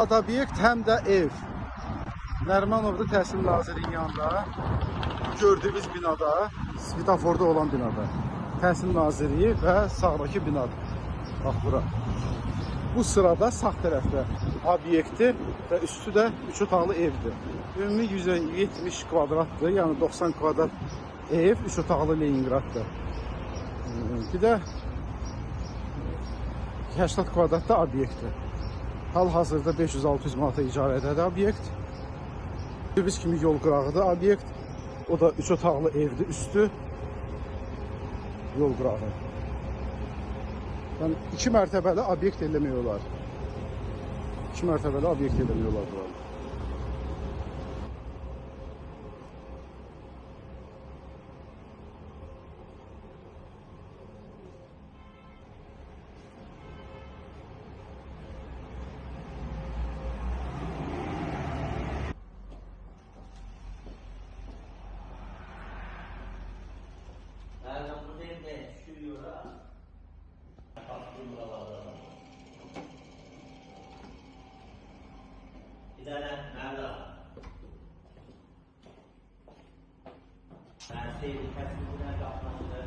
Obyekt həm də ev. Nərimanovda Təhsil Nazirliyinin yanında gördüyünüz binada, svetoforda olan binada. Təhsil Nazirliyi və sağdakı binada. Bax bura. Bu sırada sağ tərəfdə obyekti və üstü də 3 otaqlı evdir. Ümumi 170 kvadratdır, yəni 90 kvadrat ev, 3 otaqlı Leningraddır. Bir də 80 kvadratda obyektdir. Hal-hazırda 500-600 manata icarədədir obyekt. Biz kimi yol qırağıdır obyekt. O da 3 otaqlı evdir, üstü yol qırağı. Yəni 2 mərtəbəli obyekt eləmək olar. 2 mərtəbəli obyekt eləmək olar burada. Bir tane nerede? Ben sevdiğim kesinlikle yapmasını